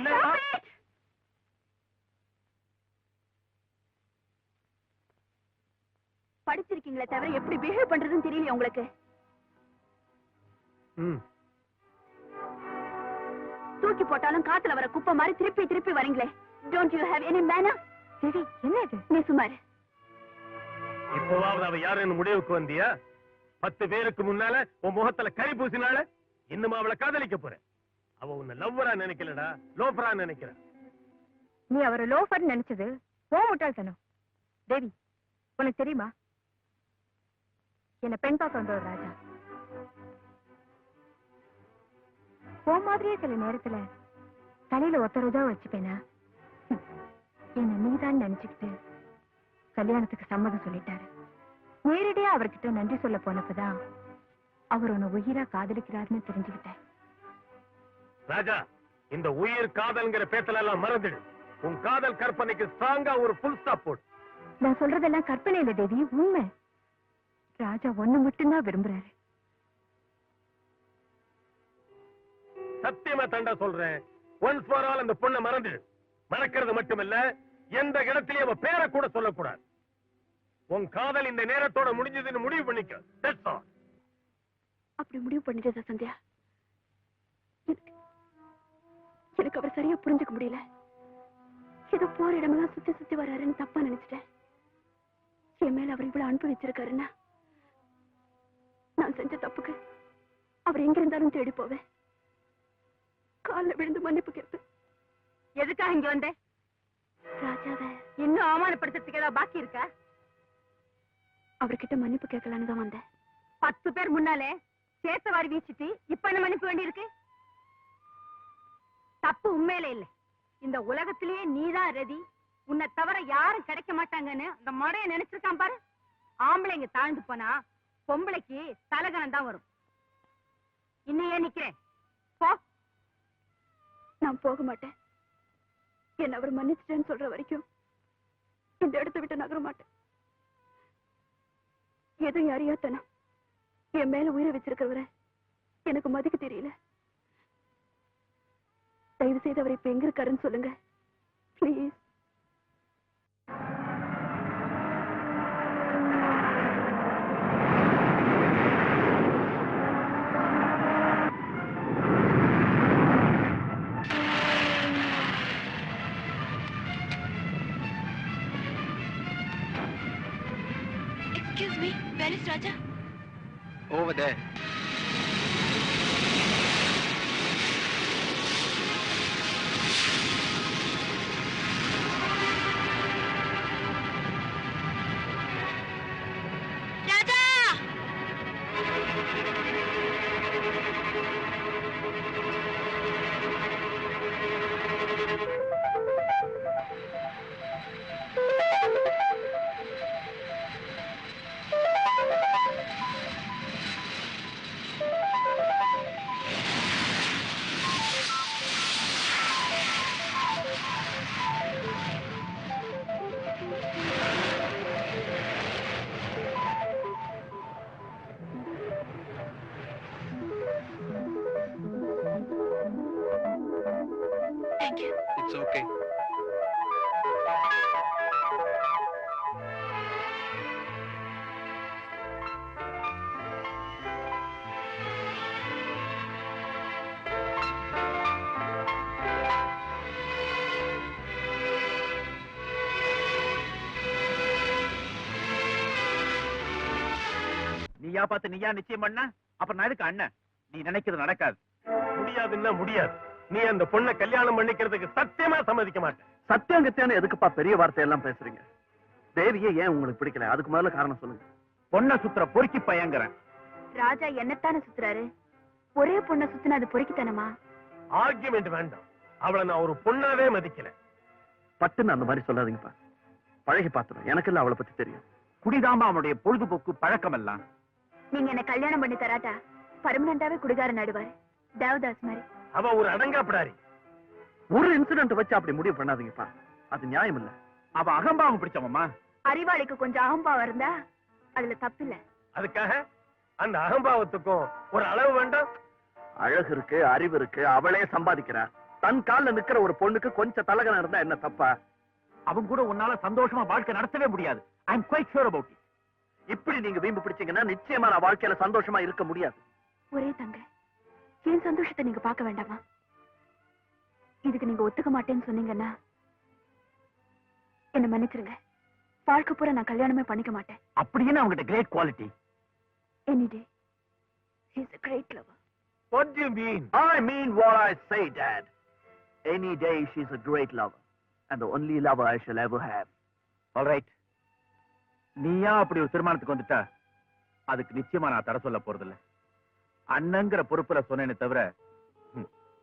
இல்ல படிச்சிருக்கீங்களே தவிர எப்படி பிஹேவ் பண்றதுன்னு தெரியல உங்களுக்கு. தூக்கி போட்டாலும் காத்துல வர குப்பை மாதிரி திருப்பி திருப்பி வரீங்களே. Don't you have any manners? சரி, என்ன இது? நீ சுமார். இப்போவாவது அவ யாருன்னு முடிவுக்கு வந்தியா? 10 பேருக்கு முன்னால உன் முகத்துல கறி பூசினால இன்னும் அவளை காதலிக்க போற. அவ உன்னை லவ்வரா நினைக்கலடா, லோஃபரா நினைக்கிற. நீ அவரை லோஃபர் நினைச்சது ஓ முட்டாள்தனம். தேவி, உனக்கு தெரியுமா என்ன பெண் பார்க்க வந்த ஒரு ராஜா போ மாதிரியே சில நேரத்துல தலையில ஒத்தரதான் வச்சுப்பேனா? என்ன நீதான் நினைச்சுக்கிட்டு கல்யாணத்துக்கு சம்மதம் சொல்லிட்டாரு. நேரடியா அவர்கிட்ட நன்றி சொல்ல போனப்பதான் அவர் உன்னை உயிரா காதலிக்கிறாருன்னு தெரிஞ்சுக்கிட்டேன். ராஜா, இந்த உயிர் காதல்ங்கிற பேத்தல எல்லாம் மறந்துடு. உன் காதல் கற்பனைக்கு ஸ்ட்ராங்கா ஒரு ஃபுல் ஸ்டாப் போடு. நான் சொல்றதெல்லாம் கற்பனை இல்ல தேவி, உண்மை. ராஜா ஒண்ணு மட்டும்தான் விரும்புறாரு. சத்தியமா தண்டா சொல்றேன், ஒன்ஸ் ஃபார் ஆல் அந்த பொண்ணை மறந்துடு. மறக்கிறது மட்டுமல்ல, எந்த இடத்திலேயும் அவ பேரை கூட சொல்லக்கூடாது. உன் காதல் இந்த நேரத்தோட முடிஞ்சதுன்னு முடிவு பண்ணிக்க. That's all. அப்படி முடிவு பண்ணிட்டதா சந்தியா? எனக்கு அவர் சரியா புரிஞ்சுக்க முடியல. ஏதோ போற இடமெல்லாம் சுத்தி சுத்தி வர்றாருன்னு தப்பா நினைச்சிட்டேன். என் மேல அவர் இவ்வளவு அன்பு வச்சிருக்காருன்னா நான் செஞ்ச தப்புக்கு அவர் எங்க இருந்தாலும் தேடி போவேன். காலில் விழுந்து மன்னிப்பு கேட்பேன். எதுக்காக இங்க வந்தேன்? ராஜாவை இன்னும் அவமானப்படுத்துறதுக்கு ஏதாவது பாக்கி இருக்கா? அவர்கிட்ட மன்னிப்பு கேட்கலான்னு தான் வந்தேன். 10 பேர் முன்னாலே சேத்த வாரி வீசிட்டு இப்ப என்ன மன்னிப்பு வேண்டி இருக்கு? தப்பு உண்மையில இல்ல. இந்த உலகத்திலேயே நீதான் ரதி, உன்னை தவிர யாரும் கிடைக்க மாட்டாங்கன்னு அந்த மடைய நினைச்சிருக்கான் பாரு. ஆம்பளைங்க தாழ்ந்து போனா பொம்பளைக்கு தலகணம் தான் வரும். இன்னையே நிக்கிறேன், போ. நான் போக மாட்டேன். என்ன அவர் மன்னிச்சிட்டேன்னு சொல்ற வரைக்கும் இந்த இடத்தை விட்டு நகர மாட்டேன். எதுவும் அறியாத்தனம் என் மேல உயிரை வச்சிருக்கிறவரை எனக்கு மதிக்க தெரியல. தயவு செய்து அவர் இப்ப எங்க இருக்காருன்னு சொல்லுங்க please. Excuse me, where is Raja? Over there. Thank you. It's okay. நீயா பார்த்து நீயா நிச்சயம் பண்ண? அப்புறம் நான் எதுக்கு அண்ணன்? நீ நினைக்கிறது நடக்காது. முடியாதுன்னா முடியாது. நீ அந்த பொண்ணை கல்யாணம் பண்ணிக்கிறதுக்கு சத்தியமா சம்மதிக்க மாட்டேன். சத்தியம் கத்தியான எதுக்குப்பா பெரிய வார்த்தையெல்லாம் பேசுறீங்க? தேவியே ஏன் உங்களுக்கு பிடிக்கல? அதுக்கு முதல்ல காரணம் சொல்லுங்க. பொண்ணை சுத்துற பொறுக்கி பயங்கறேன். ராஜா என்னத்தானே சுத்துறாரு? ஒரே பொண்ணை சுத்தினா அது பொறுக்கித்தனமா? ஆர்கியுமெண்ட் வேண்டாம். அவளை நான் ஒரு பொண்ணாவே மதிக்கல. பட்டுன்னு அந்த மாதிரி சொல்லாதீங்கப்பா. பழகி பார்த்துடும். எனக்கு இல்ல அவளை பத்தி தெரியும். குடிதாமா அவனுடைய பொழுதுபோக்கு பழக்கம் எல்லாம். நீங்க என்ன கல்யாணம் பண்ணி தராட்டா பர்மனண்டாவே குடிகார நடுவாரு, தேவதாஸ் மாதிரி. அவ ஒரு அடங்காப்படாரி. ஒரு இன்சிடென்ட் வச்சு அப்படி முடிவு பண்ணாதீங்கப்பா. அது நியாயம் இல்ல. அவ அகம்பாவம் பிடிச்சவம்மா. அறிவாளிக்கு கொஞ்சம் அகம்பாவம் இருந்தா அதுல தப்பில்ல. அதுக்காக அந்த அகம்பாவத்துக்கும் ஒரு அளவு வேண்டாம். அழகு இருக்கு, அறிவு இருக்கு, அவளே சம்பாதிக்கிறா. தன் கால்ல நிக்கிற ஒரு பொண்ணுக்கு கொஞ்சம் தலகணம் இருந்தா என்ன தப்பா? அவங்க கூட உன்னால சந்தோஷமா வாழ்க்கை நடத்தவே முடியாது. ஐ அம் குவைட் ஷூர் அபௌட் இட். இப்படி நீங்க வீம்பு பிடிச்சீங்கன்னா நிச்சயமா நான் வாழ்க்கையில சந்தோஷமா இருக்க முடியாது. ஒரே தங்க, என் சந்தோஷத்தை நீங்க பார்க்க வேண்டாமா? இதுக்கு நீங்க ஒத்துக்க மாட்டேன்னு சொன்னீங்கன்னா என்ன மன்னிச்சிருங்க. வாழ்க்கை பூரா நான் கல்யாணமே பண்ணிக்க மாட்டேன். அப்படின்னு அவங்ககிட்ட great quality. Any day, he's a great lover. What do you mean? I mean what I say, Dad. Any day she's a great lover and the only lover I shall ever have. All right. நீயா அப்படி ஒரு தீர்மானத்துக்கு வந்துட்டா அதுக்கு நிச்சயமா நான் தடை சொல்ல போறதில்ல. அண்ணங்கிற பொறுப்புல சொன்னேனே தவிர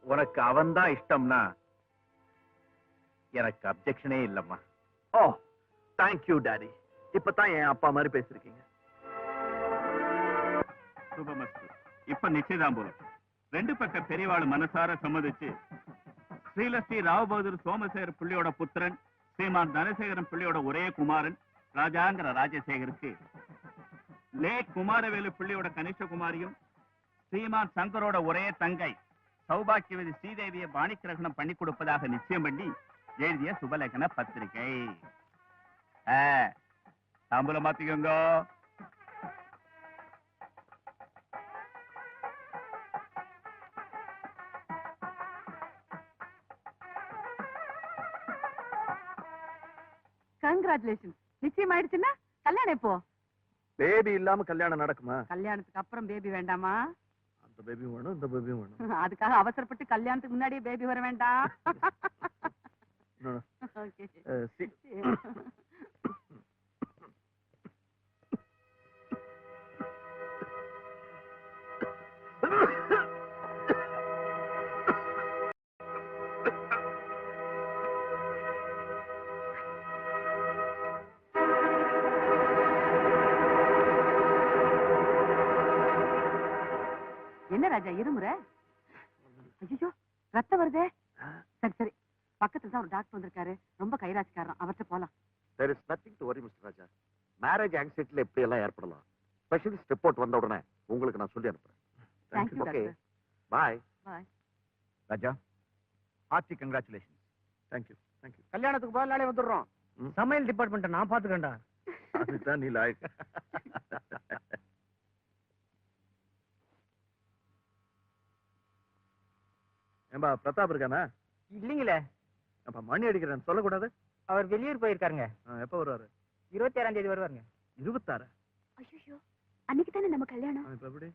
உனக்கு அவன் தான் இஷ்டம்னா எனக்கு அப்செக்ஷனே இல்லம்மா. Oh, thank you, Daddy. இப்பதான் என் அப்பா மாதிரி பேசிருக்கீங்க. சுபமஸ்து. இப்ப நிச்சயதாம்பூலம். ரெண்டு பக்க பெரியவாள் மனசார சம்மதிச்சு ஸ்ரீலஸ்ரீ ராவ் பகதூர் சோமசேகர் பிள்ளையோட புத்திரன் ஸ்ரீமான் தனசேகரன் பிள்ளையோட ஒரே குமாரன் ராஜாங்கிற ராஜசேகருக்கு லேட் குமாரவேலு பிள்ளையோட கனிஷ்ட குமாரியும் ஸ்ரீமான் சங்கரோட ஒரே தங்கை சௌபாக்கியவதி ஸ்ரீதேவியை பாணிக்கிரகணம் பண்ணி கொடுப்பதாக நிச்சயம் பண்ணி எழுதிய சுபலேகன பத்திரிகை. தாம்பூலம் மாத்திக்கோங்க. கங்க்ராச்சுலேஷன். நிச்சயம் ஆயிடுச்சுன்னா கல்யாணம் எப்போ? பேபி இல்லாம கல்யாணம் நடக்குமா? கல்யாணத்துக்கு அப்புறம் பேபி வேண்டாமா? அந்த பேபியும் வேணும், இந்த பேபியும் வேணும். அதுக்காக அவசரப்பட்டு கல்யாணத்துக்கு முன்னாடியே பேபி வர வேண்டாம். No, no. Okay. See. என்ன ராஜா இருமுற? ஐயோ, ரத்தம் வருதே. சரி சரி, பக்கத்துல தான் ஒரு டாக்டர் வந்திருக்காரு, ரொம்ப கைராசிக்காரன், அவர்கிட்ட போலாம். There is nothing to worry, Mr. Raja. Marriage ஆங்ஸைட்டில எப்படி எல்லாம் ஏற்படலாம். ஸ்பெஷலிஸ்ட் ரிப்போர்ட் வந்த உடனே உங்களுக்கு நான் சொல்லி அனுப்புறேன். Thank you Okay. Doctor. Bye. Bye. Raja, hearty congratulation. Thank you. Thank you. கல்யாணத்துக்கு போக நாளே வந்துடுறோம். சமையல் டிபார்ட்மெண்ட் நான் பாத்துக்கேன்டா. அதுதான் நீ லாயக். ஏம்பா பிரதாப் இருக்கானா? இல்லீங்களே, அப்ப மணி அடிக்கிறேன் சொல்லக்கூடாது. அவர் வெளியூர் போயிருக்காருங்க. எப்ப வருவாரு? 26ஆம் தேதி வருவாருங்க. 26? ஐயோ, அன்னைக்கு தானே நம்ம கல்யாணம். இப்ப எப்படி?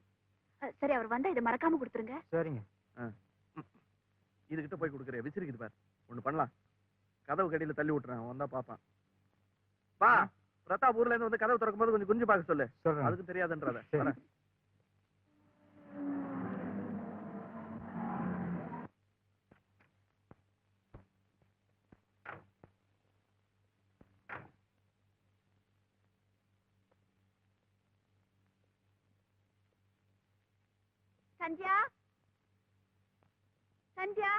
சரி, அவர் வந்தா இதை மறக்காம கொடுத்துருங்க. சரிங்க. இதுகிட்ட போய் கொடுக்குறேன், விசிறிக்குது பாரு. ஒண்ணு பண்ணலாம், கதவு கடியில தள்ளி விட்டுறேன், வந்தா பாப்பான். பா, பிரதாப் ஊர்ல இருந்து வந்து கதவு திறக்கும் போது கொஞ்சம் குஞ்சு பார்க்க சொல்லு. அதுக்கு தெரியாதுன்றத. சந்தியா, சந்தியா.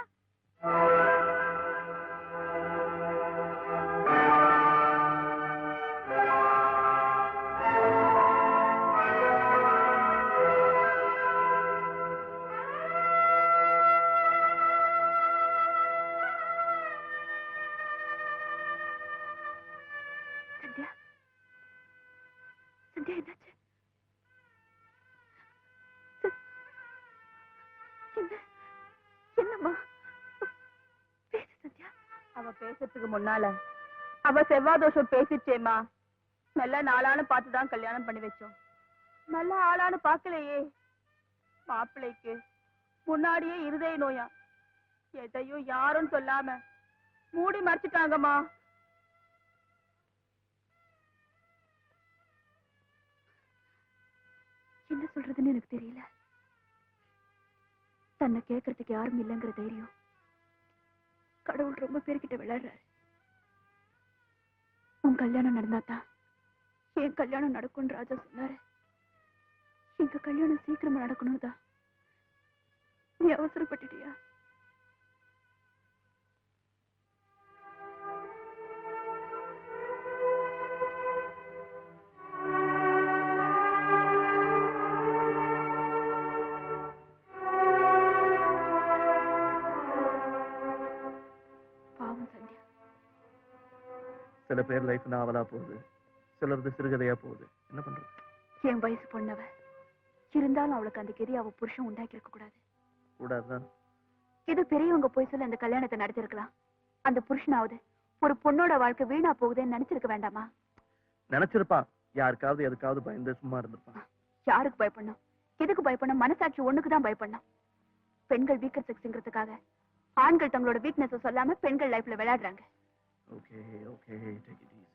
சந்தியா, சந்தியா, என்னாச்சு? என்னம்மா? பேசு சந்தியா. அவ பேசுறதுக்கு முன்னால அவ செவ்வாய் தோஷம் பேசிச்சேம்மா. நல்ல நாளான்னு பார்த்துதான் கல்யாணம் பண்ணி வச்சோம். நல்ல ஆளான்னு பார்க்கலையே. மாப்பிள்ளைக்கு முன்னாடியே இருதய நோயா. எதையும் யாரும் சொல்லாம மூடி மறைச்சிட்டாங்கம்மா. என்ன சொல்றதுன்னு எனக்கு தெரியல. தன்னை கேட்கறதுக்கு யாரும் இல்லைங்கிற தைரியம் கடவுள் ரொம்ப பேர்கிட்ட விளையாடுறாரு. உன் கல்யாணம் நடந்தாதான் என் கல்யாணம் நடக்கும்னு ராஜா சொன்னாரு. எங்க கல்யாணம் சீக்கிரமா நடக்கணும்தான். நீ அவசரப்பட்டுட்டியா? சில பேர் லைஃப் நாவலா போகுது, சிலரது சிறுகதையா போகுது. என்ன பண்றது? என் வயசு பொண்ணவ இருந்தாலும் அவளுக்கு அந்த கெதி அவ புருஷன் உண்டாக்கி இருக்க கூடாது. கூடாதுதான். இது பெரியவங்க போய் சொல்லி அந்த கல்யாணத்தை நடத்திருக்கலாம். அந்த புருஷனாவது ஒரு பொண்ணோட வாழ்க்கை வீணா போகுதுன்னு நினைச்சிருக்க வேண்டாமா? நினைச்சிருப்பான். யாருக்காவது எதுக்காவது பயந்து சும்மா இருந்திருப்பான். யாருக்கு பயப்படணும்? எதுக்கு பயப்படணும்? மனசாட்சி ஒண்ணுக்குதான் பயப்படணும். பெண்கள் வீக்கர் செக்ஸ்ங்கிறதுக்காக ஆண்கள் தங்களோட வீக்னஸ் சொல்லாம பெண்கள் லைஃப்ல விளையாடுறாங்க. Okay okay, take it easy.